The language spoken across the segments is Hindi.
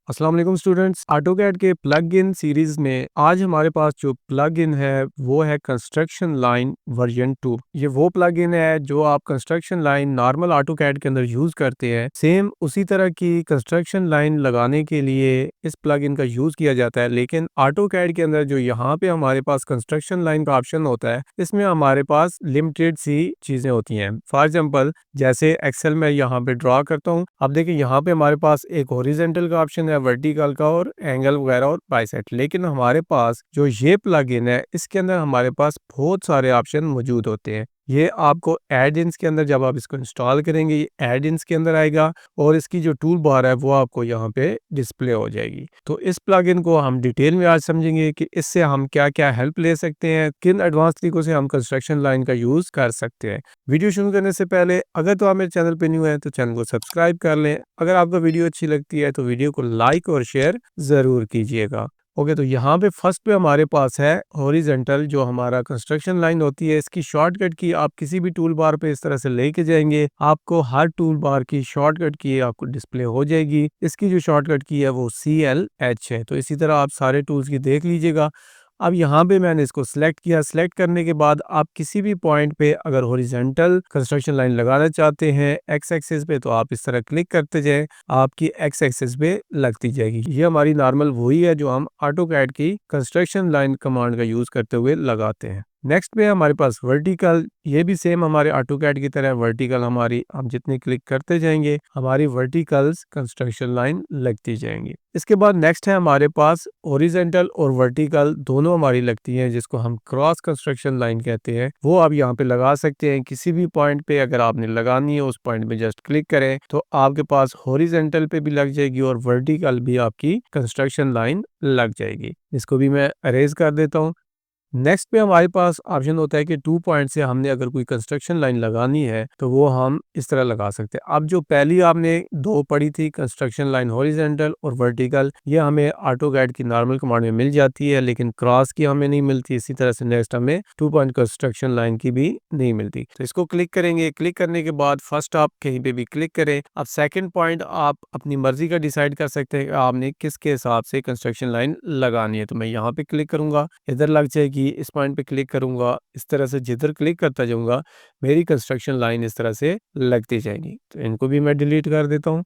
अस्सलाम वालेकुम स्टूडेंट्स। ऑटोकैड के प्लग इन सीरीज में आज हमारे पास जो प्लग इन है वो है कंस्ट्रक्शन लाइन वर्जन 2। ये वो प्लग इन है जो आप कंस्ट्रक्शन लाइन नॉर्मल ऑटोकैड के अंदर यूज करते हैं। सेम उसी तरह की कंस्ट्रक्शन लाइन लगाने के लिए इस प्लग इन का यूज किया जाता है, लेकिन ऑटोकैड के अंदर जो यहाँ पे हमारे पास कंस्ट्रक्शन लाइन का ऑप्शन होता है इसमें हमारे पास लिमिटेड सी चीजें होती हैं। फॉर एग्जाम्पल जैसे एक्सेल में यहाँ पे ड्रॉ करता हूँ, अब देखिए यहाँ पे हमारे पास एक हॉरिजॉन्टल का ऑप्शन है, वर्टिकल का और एंगल वगैरह और बाइसेक्ट। लेकिन हमारे पास जो ये प्लगइन है इसके अंदर हमारे पास बहुत सारे ऑप्शन मौजूद होते हैं। ये आपको एड इन्स के अंदर जब आप इसको इंस्टॉल करेंगे ये एड इन्स के अंदर आएगा और इसकी जो टूल बार है वो आपको यहाँ पे डिस्प्ले हो जाएगी। तो इस प्लगइन को हम डिटेल में आज समझेंगे कि इससे हम क्या क्या हेल्प ले सकते हैं, किन एडवांस तरीकों से हम कंस्ट्रक्शन लाइन का यूज कर सकते हैं। वीडियो शुरू करने से पहले अगर तो आप मेरे चैनल पे न्यू हैं तो चैनल को सब्सक्राइब कर लें। अगर आपको वीडियो अच्छी लगती है तो वीडियो को लाइक और शेयर ज़रूर कीजिएगा। ओके, तो यहाँ पे फर्स्ट पे हमारे पास है हॉरिजॉन्टल जो हमारा कंस्ट्रक्शन लाइन होती है। इसकी शॉर्टकट की आप किसी भी टूल बार पे इस तरह से लेके जाएंगे, आपको हर टूल बार की शॉर्टकट की आपको डिस्प्ले हो जाएगी। इसकी जो शॉर्टकट की है वो CLH है। तो इसी तरह आप सारे टूल्स की देख लीजिएगा। अब यहाँ पे मैंने इसको सिलेक्ट किया। सिलेक्ट करने के बाद आप किसी भी पॉइंट पे अगर हॉरिजॉन्टल कंस्ट्रक्शन लाइन लगाना चाहते हैं एक्स एक्सिस पे तो आप इस तरह क्लिक करते जाएं, आपकी एक्स एक्सिस पे लगती जाएगी। ये हमारी नॉर्मल वही है जो हम ऑटोकैड की कंस्ट्रक्शन लाइन कमांड का यूज करते हुए लगाते हैं। नेक्स्ट पे हमारे पास वर्टिकल, ये भी सेम हमारे ऑटोकैड की तरह वर्टिकल हमारी हम जितने क्लिक करते जाएंगे हमारी वर्टिकल्स कंस्ट्रक्शन लाइन लगती जाएंगी। इसके बाद नेक्स्ट है हमारे पास हॉरिजॉन्टल और वर्टिकल दोनों हमारी लगती हैं, जिसको हम क्रॉस कंस्ट्रक्शन लाइन कहते हैं। वो आप यहाँ पे लगा सकते हैं किसी भी पॉइंट पे। अगर आपने लगानी है उस पॉइंट पे जस्ट क्लिक करें तो आपके पास हॉरिजॉन्टल पे भी लग जाएगी और वर्टिकल भी आपकी कंस्ट्रक्शन लाइन लग जाएगी। इसको भी मैं अरेज कर देता हूँ। नेक्स्ट पे हमारे पास ऑप्शन होता है कि 2 पॉइंट से हमने अगर कोई कंस्ट्रक्शन लाइन लगानी है तो वो हम इस तरह लगा सकते हैं। अब जो पहली आपने दो पढ़ी थी कंस्ट्रक्शन लाइन हॉरिजॉन्टल और वर्टिकल, ये हमें ऑटोकैड की नॉर्मल कमांड में मिल जाती है, लेकिन क्रॉस की हमें नहीं मिलती। इसी तरह से नेक्स्ट हमें 2 पॉइंट कंस्ट्रक्शन लाइन की भी नहीं मिलती। तो इसको क्लिक करेंगे। क्लिक करने के बाद फर्स्ट आप कहीं पे भी क्लिक करें। अब सेकेंड पॉइंट आप अपनी मर्जी का डिसाइड कर सकते हैं कि आपने किसके हिसाब से कंस्ट्रक्शन लाइन लगानी है। तो मैं यहाँ पे क्लिक करूंगा, इधर लग जाएगी। इस पॉइंट पे क्लिक करूंगा, इस तरह से जिधर क्लिक करता जाऊंगा मेरी कंस्ट्रक्शन लाइन इस तरह से लगती जाएगी। तो इनको भी मैं डिलीट कर देता हूँ।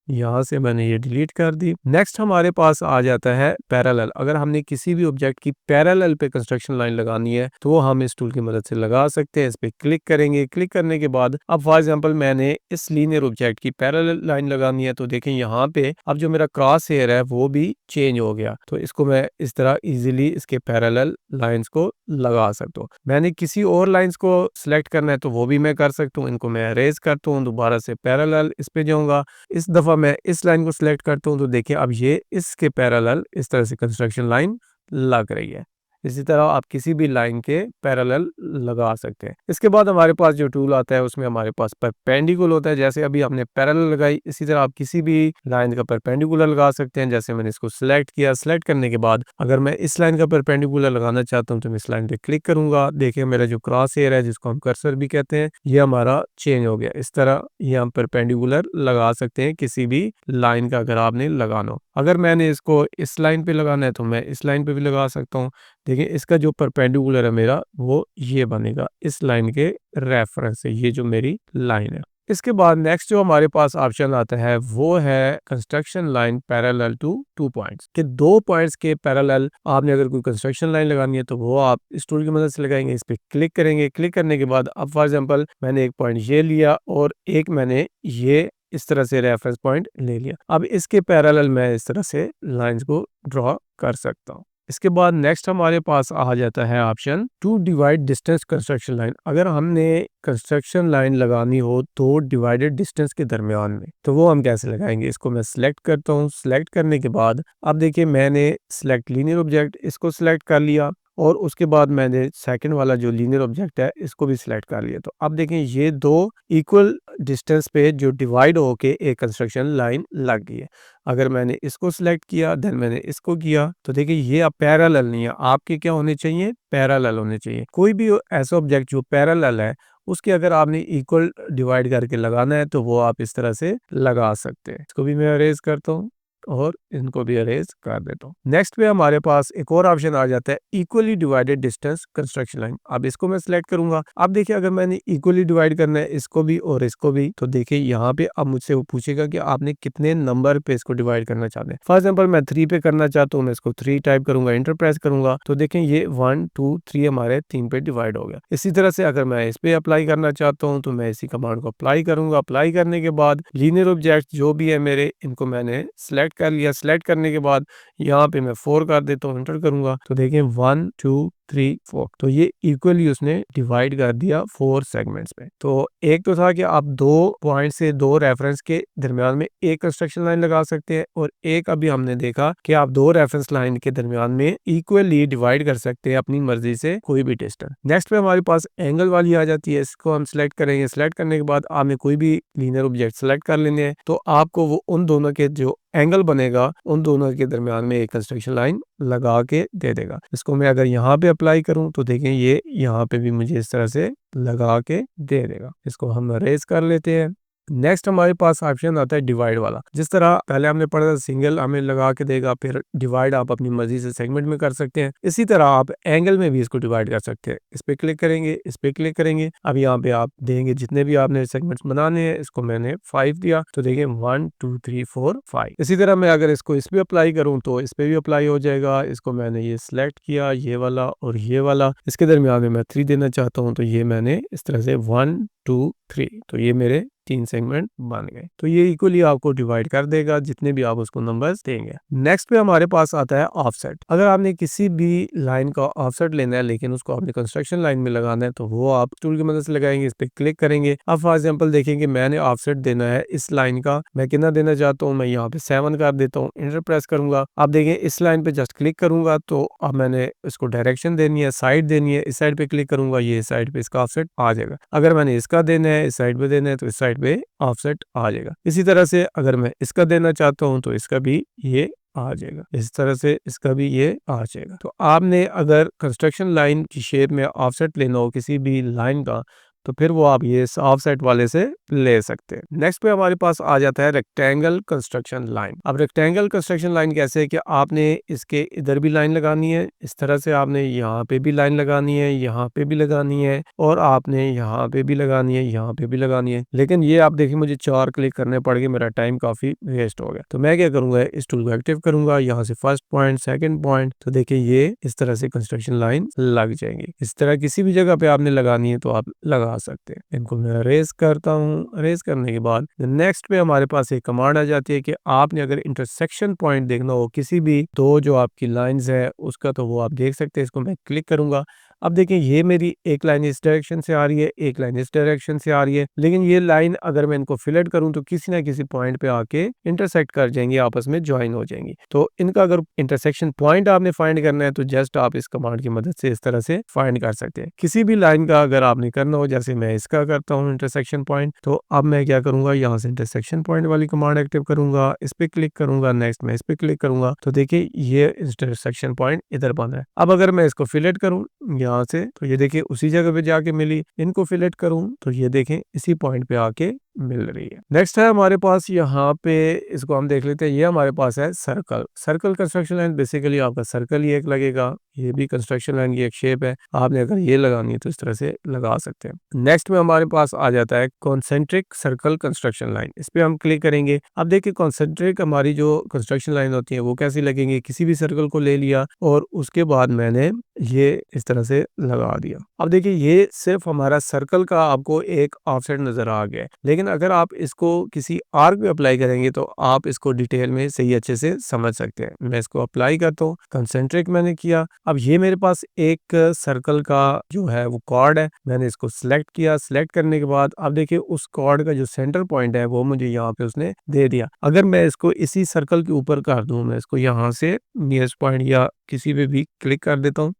यहाँ से मैंने ये डिलीट कर दी। नेक्स्ट हमारे पास आ जाता है पैरेलल। अगर हमने किसी भी ऑब्जेक्ट की पैरेलल पे कंस्ट्रक्शन लाइन लगानी है तो वो हम इस टूल की मदद से लगा सकते हैं। इस पे क्लिक करेंगे। क्लिक करने के बाद अब फॉर एग्जांपल मैंने इस लीनियर ऑब्जेक्ट की पैरेलल लाइन लगानी है तो देखें यहाँ पे अब जो मेरा क्रॉस हेयर है वो भी चेंज हो गया। तो इसको मैं इस तरह इजीली इसके पैरेलल लाइंस को लगा सकता हूँ। मैंने किसी और लाइंस को सिलेक्ट करना है तो वो भी मैं कर सकता हूँ। इनको मैं अरेज करता हूँ, दोबारा से पैरेलल इस पे जाऊंगा। इस दफा मैं इस लाइन को सिलेक्ट करता हूं तो देखिए अब ये इसके पैरेलल इस तरह से कंस्ट्रक्शन लाइन लग रही है। इसी तरह आप किसी भी लाइन के पैरेलल लगा सकते हैं। इसके बाद हमारे पास जो टूल आता है उसमें हमारे पास परपेंडिकुलर होता है। जैसे अभी हमने पैरेलल लगाई, इसी तरह आप किसी भी लाइन का परपेंडिकुलर लगा सकते हैं। जैसे मैंने इसको सिलेक्ट किया। सिलेक्ट करने के बाद अगर मैं इस लाइन का परपेंडिकुलर लगाना चाहता हूं तो मैं इस लाइन पे क्लिक करूंगा। देखिए मेरा जो क्रॉस हेयर है जिसको हम कर्सर भी कहते हैं ये हमारा चेंज हो गया। इस तरह ये हम परपेंडिकुलर लगा सकते हैं किसी भी लाइन का अगर आपने लगाना हो। अगर मैंने इसको इस लाइन पे लगाना है तो मैं इस लाइन पे भी लगा सकता हूँ। देखिए इसका जो परपेंडिकुलर है मेरा वो ये बनेगा इस लाइन के रेफरेंस से, ये जो मेरी लाइन है। इसके बाद नेक्स्ट जो हमारे पास ऑप्शन आता है वो है construction line parallel to 2 points, कि 2 पॉइंट्स के पैरेलल आपने अगर कोई कंस्ट्रक्शन लाइन लगानी है तो वो आप इस टूल की मदद से लगाएंगे। इस पे क्लिक करेंगे। क्लिक करने के बाद अब फॉर एग्जांपल मैंने एक पॉइंट ये लिया और एक मैंने ये इस तरह से रेफरेंस पॉइंट ले लिया। अब इसके पैरेलल मैं इस तरह से लाइंस को ड्रॉ कर सकता हूँ। इसके बाद नेक्स्ट हमारे पास आ जाता है option to divide distance construction line. अगर हमने कंस्ट्रक्शन लाइन लगानी हो तो डिवाइडेड डिस्टेंस के दरमियान में, तो वो हम कैसे लगाएंगे। इसको मैं सिलेक्ट करता हूँ। सिलेक्ट करने के बाद अब देखिए मैंने सिलेक्ट लीनियर ऑब्जेक्ट इसको सिलेक्ट कर लिया और उसके बाद मैंने सेकंड वाला जो लीनियर ऑब्जेक्ट है इसको भी सिलेक्ट कर लिया। तो अब देखें ये दो इक्वल डिस्टेंस पे जो डिवाइड होके एक कंस्ट्रक्शन लाइन लग गई है। अगर मैंने इसको सिलेक्ट किया देन मैंने इसको किया तो देखिए ये अब पैरेलल नहीं है। आपके क्या होने चाहिए, पैरेलल होने चाहिए। कोई भी ऐसा ऑब्जेक्ट जो पैरेलल है उसके अगर आपने इक्वल डिवाइड करके लगाना है तो वो आप इस तरह से लगा सकते हैं। इसको भी मैं अरेज करता हूँ। और इनको भी अरेज कर देता हूँ। नेक्स्ट पे हमारे पास एक और ऑप्शन आ जाता है equally divided distance construction line. अब इसको मैं सिलेक्ट करूंगा। अब देखिए अगर मैंने इक्वली डिवाइड करना है इसको भी और इसको भी, तो देखिए यहाँ पे अब मुझसे वो पूछेगा कि आपने कितने नंबर पे इसको डिवाइड करना चाहते हैं। फॉर एग्जाम्पल मैं 3 पे करना चाहता हूँ, मैं इसको 3 टाइप करूंगा, इंटर प्रेस करूंगा, तो देखें ये 1 2 3 हमारे 3 पे डिवाइड हो गया। इसी तरह से अगर मैं इस पे अप्लाई करना चाहता हूँ तो मैं इसी कमांड को अप्लाई करूंगा। अप्लाई करने के बाद लीनियर ऑब्जेक्ट जो भी है मेरे, इनको मैंने सेलेक्ट कर लिया। सेलेक्ट करने के बाद यहाँ पे मैं 4 कर देता हूँ, एंटर करूंगा, तो देखें 1 2 3 4, तो ये इक्वली उसने डिवाइड कर दिया 4 सेगमेंट्स में। तो एक तो था कि आप 2 पॉइंट से 2 रेफरेंस के दरमियान में एक कंस्ट्रक्शन लाइन लगा सकते हैं, और एक अभी हमने देखा कि आप 2 रेफरेंस लाइन के दरमियान में इक्वली डिवाइड कर सकते हैं अपनी मर्जी से कोई भी डिस्टेंस। नेक्स्ट पे हमारे पास एंगल वाली आ जाती है, इसको हम सिलेक्ट करेंगे। सिलेक्ट करने के बाद आपने कोई भी लीनियर ऑब्जेक्ट सेलेक्ट कर लेने हैं, तो आपको वो उन दोनों के जो एंगल बनेगा उन दोनों के दरमियान में एक कंस्ट्रक्शन लाइन लगा के दे देगा। इसको मैं अगर यहाँ पे अप्लाई करूँ तो देखें ये यहाँ पे भी मुझे इस तरह से लगा के दे देगा। इसको हम अरेज कर लेते हैं। नेक्स्ट हमारे पास ऑप्शन आता है डिवाइड वाला। जिस तरह पहले हमने पढ़ा था सिंगल हमें लगा के देगा, फिर डिवाइड आप अपनी मर्जी से सेगमेंट में कर सकते हैं। इसी तरह आप एंगल में भी इसको डिवाइड कर सकते हैं। इस पे क्लिक करेंगे, इस पे क्लिक करेंगे। अब यहाँ पे आप देंगे जितने भी आपने सेगमेंट्स बनाने हैं। इसको मैंने 5 दिया, तो देखिए 1 2 3 4 5। इसी तरह मैं अगर इसको इस पे अप्लाई करूँ तो इस पे भी अप्लाई हो जाएगा। इसको मैंने ये सिलेक्ट किया, ये वाला और ये वाला, इसके दरमियान में मैं 3 देना चाहता हूँ, तो ये मैंने इस तरह से 1 2 3, तो ये मेरे 3 सेगमेंट बन गए। तो ये इक्वली आपको डिवाइड कर देगा जितने भी आप उसको नंबर्स देंगे। नेक्स्ट पे हमारे पास आता है ऑफसेट। अगर आपने किसी भी लाइन का ऑफसेट लेना है लेकिन उसको आपने कंस्ट्रक्शन लाइन में लगाना है, तो वो आप टूल की मदद से लगाएंगे। इस पे क्लिक करेंगे। अब फॉर एग्जांपल देखेंगे मैंने ऑफसेट देना है इस लाइन का, मैं कितना देना चाहता हूँ, मैं यहाँ पे 7 कर देता हूँ, इंटर प्रेस करूंगा। आप देखें इस लाइन पे जस्ट क्लिक करूंगा तो अब मैंने इसको डायरेक्शन देनी है, साइड देनी है, इस साइड पे क्लिक करूंगा, ये साइड पे इसका ऑफसेट आ जाएगा। अगर मैंने इसका देना है, इस साइड पे देना है, तो इस साइड पे ऑफसेट आ जाएगा। इसी तरह से अगर मैं इसका देना चाहता हूं तो इसका भी ये आ जाएगा। इस तरह से इसका भी ये आ जाएगा। तो आपने अगर कंस्ट्रक्शन लाइन की शेप में ऑफसेट लेना हो किसी भी लाइन का, तो फिर वो आप ये ऑफसेट वाले से ले सकते हैं। नेक्स्ट पे हमारे पास आ जाता है रेक्टेंगल कंस्ट्रक्शन लाइन। अब रेक्टेंगल कंस्ट्रक्शन लाइन कैसे है कि आपने इसके इधर भी लाइन लगानी है, इस तरह से आपने यहाँ पे भी लाइन लगानी है, यहाँ पे भी लगानी है, और आपने यहाँ पे भी लगानी है, यहाँ पे भी लगानी है। लेकिन ये आप देखिए मुझे 4 क्लिक करने पड़ गए, मेरा टाइम काफी वेस्ट हो गया। तो मैं क्या करूंगा, इस टूल को एक्टिव करूंगा, यहाँ से फर्स्ट पॉइंट, सेकंड पॉइंट, तो देखिए ये इस तरह से कंस्ट्रक्शन लाइन लग जाएंगी। इस तरह किसी भी जगह पे आपने लगानी है तो आप लगा सकते हैं। इनको मैं अरेज करता हूँ। अरेज करने के बाद नेक्स्ट पे हमारे पास एक कमांड आ जाती है कि आपने अगर इंटरसेक्शन पॉइंट देखना हो किसी भी दो जो आपकी लाइंस है उसका, तो वो आप देख सकते हैं। इसको मैं क्लिक करूंगा। अब देखिए ये मेरी एक लाइन इस डायरेक्शन से आ रही है, एक लाइन इस डायरेक्शन से आ रही है, लेकिन ये लाइन अगर मैं इनको फिलेट करूं तो किसी ना किसी पॉइंट पे आके इंटरसेक्ट कर जाएंगी, आपस में ज्वाइन हो जाएंगी। तो इनका अगर इंटरसेक्शन पॉइंट आपने फाइंड करना है तो जस्ट आप इस कमांड की मदद से इस तरह से फाइंड कर सकते हैं। किसी भी लाइन का अगर आपने करना हो, जैसे मैं इसका करता हूँ इंटरसेक्शन पॉइंट, तो अब मैं क्या करूंगा, यहाँ से इंटरसेक्शन पॉइंट वाली कमांड एक्टिव करूंगा, इस पे क्लिक करूंगा, नेक्स्ट मैं इस पे क्लिक करूंगा, तो देखिए ये इंटरसेक्शन पॉइंट इधर बन रहा है। अब अगर मैं इसको फिलेट करूं यहाँ से, तो ये देखिए उसी जगह पे जाके मिली। इनको फिलेट करूं तो ये देखें इसी पॉइंट पे आके मिल रही है। नेक्स्ट है हमारे पास यहाँ पे, इसको हम देख लेते हैं। ये हमारे पास है circle. Circle construction line, basically आपका सर्कल ही एक लगेगा। ये भी कंस्ट्रक्शन लाइन की एक शेप है। आपने अगर ये लगानी है तो इस तरह से लगा सकते हैं। नेक्स्ट में हमारे पास आ जाता है कॉन्सेंट्रिक सर्कल कंस्ट्रक्शन लाइन। इस पे हम क्लिक करेंगे। अब देखिए कॉन्सेंट्रिक हमारी जो कंस्ट्रक्शन लाइन होती है वो कैसी लगेंगी। किसी भी सर्कल को ले लिया और उसके बाद मैंने ये इस तरह से लगा दिया। अब देखिए ये सिर्फ हमारा सर्कल का आपको एक ऑफसेट नजर आ गया है, लेकिन अगर आप इसको किसी आर्क पे अप्लाई करेंगे तो आप इसको डिटेल में सही अच्छे से समझ सकते हैं। मैं इसको अप्लाई करता हूँ, कंसेंट्रिक मैंने किया। अब ये मेरे पास एक सर्कल का जो है वो कॉर्ड है, मैंने इसको सिलेक्ट किया। सिलेक्ट करने के बाद अब देखिए उस कॉर्ड का जो सेंटर पॉइंट है वो मुझे यहाँ पे उसने दे दिया। अगर मैं इसको इसी सर्कल के ऊपर कर दूं, मैं इसको यहाँ से नियरेस्ट पॉइंट या किसी पे भी क्लिक कर देता हूँ,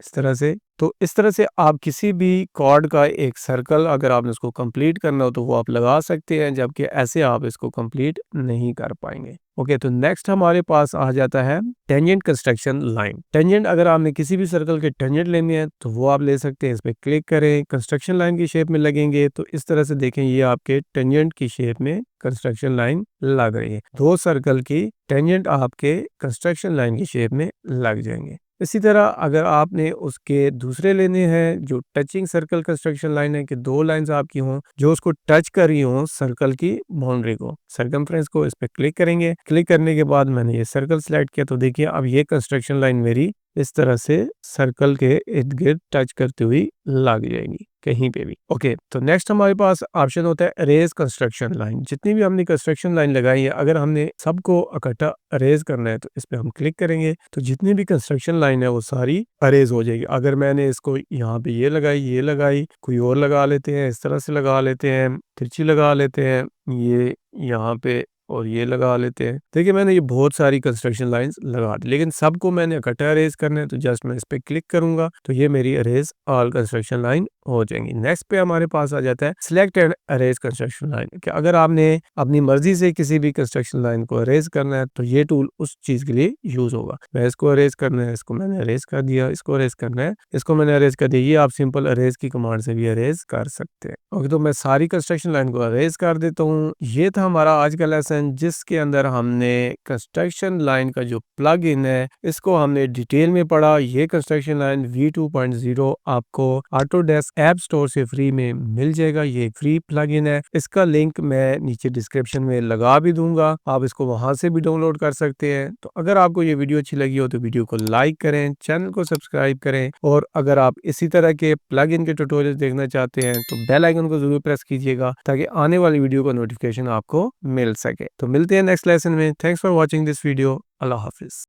इस तरह से। तो इस तरह से आप किसी भी कॉर्ड का एक सर्कल अगर आपने उसको कंप्लीट करना हो तो वो आप लगा सकते हैं, जबकि ऐसे आप इसको कंप्लीट नहीं कर पाएंगे। ओके, तो नेक्स्ट हमारे पास आ जाता है टेंजेंट कंस्ट्रक्शन लाइन। टेंजेंट अगर आपने किसी भी सर्कल के टेंजेंट लेने हैं तो वो आप ले सकते हैं। इस पर क्लिक करें, कंस्ट्रक्शन लाइन की शेप में लगेंगे तो इस तरह से देखें ये आपके टेंजेंट की शेप में कंस्ट्रक्शन लाइन लग रही है। दो सर्कल की टेंजेंट आपके कंस्ट्रक्शन लाइन की शेप में लग जाएंगे। इसी तरह अगर आपने उसके दूसरे लेने हैं जो टचिंग सर्कल कंस्ट्रक्शन लाइन है, कि दो लाइंस आपकी हों जो उसको टच कर रही हों सर्कल की बाउंड्री को, सर्कमफ्रेंस को, इस पर क्लिक करेंगे। क्लिक करने के बाद मैंने ये सर्कल सिलेक्ट किया तो देखिए अब ये कंस्ट्रक्शन लाइन मेरी इस तरह से सर्कल के इर्द गिर्द टच करती हुई लग जाएगी कहीं पे भी। ओके, तो नेक्स्ट हमारे पास ऑप्शन होता है अरेज कंस्ट्रक्शन लाइन। जितनी भी हमने कंस्ट्रक्शन लाइन लगाई है अगर हमने सबको इकट्ठा अरेज करना है तो इस पर हम क्लिक करेंगे तो जितनी भी कंस्ट्रक्शन लाइन है वो सारी अरेज हो जाएगी। अगर मैंने इसको यहाँ पे ये लगाई, कोई और लगा लेते हैं, इस तरह से लगा लेते हैं, तिरछी लगा लेते हैं, ये यहाँ पे और ये लगा लेते हैं। देखिए मैंने ये बहुत सारी कंस्ट्रक्शन लाइंस लगा दी, लेकिन सबको मैंने इकट्ठा अरेज करना है तो जस्ट मैं इस पे क्लिक करूंगा तो ये मेरी अरेज ऑल कंस्ट्रक्शन लाइन हो जाएंगी। नेक्स्ट पे हमारे पास आ जाता है select and arrays construction line, कि अगर आपने अपनी मर्जी से किसी भी कंस्ट्रक्शन लाइन को अरेज करना है तो ये टूल उस चीज के लिए यूज होगा। मैं इसको अरेज करना है, इसको मैंने अरेज कर दिया, इसको अरेज करना है, इसको मैंने अरेज कर दिया। ये आप सिंपल अरेज की कमांड से भी अरेज कर सकते हैं। ओके, तो मैं सारी कंस्ट्रक्शन लाइन को अरेज कर देता हूँ। ये था हमारा आज का लेसन जिसके अंदर हमने कंस्ट्रक्शन लाइन का जो प्लग इन है इसको हमने डिटेल में पढ़ा। ये कंस्ट्रक्शन लाइन V2.0 आपको ऑटोडेस्क ऐप स्टोर से फ्री में मिल जाएगा। ये एक फ्री प्लग इन है, इसका लिंक मैं नीचे डिस्क्रिप्शन में लगा भी दूंगा, आप इसको वहां से भी डाउनलोड कर सकते हैं। तो अगर आपको ये वीडियो अच्छी लगी हो तो वीडियो को लाइक करें, चैनल को सब्सक्राइब करें, और अगर आप इसी तरह के प्लग इन के ट्यूटोरियल देखना चाहते हैं तो बेल आइकन को जरूर प्रेस कीजिएगा ताकि आने वाली वीडियो का नोटिफिकेशन आपको मिल सके। तो मिलते हैं नेक्स्ट लेसन में। Thanks for watching this video. Allah Hafiz.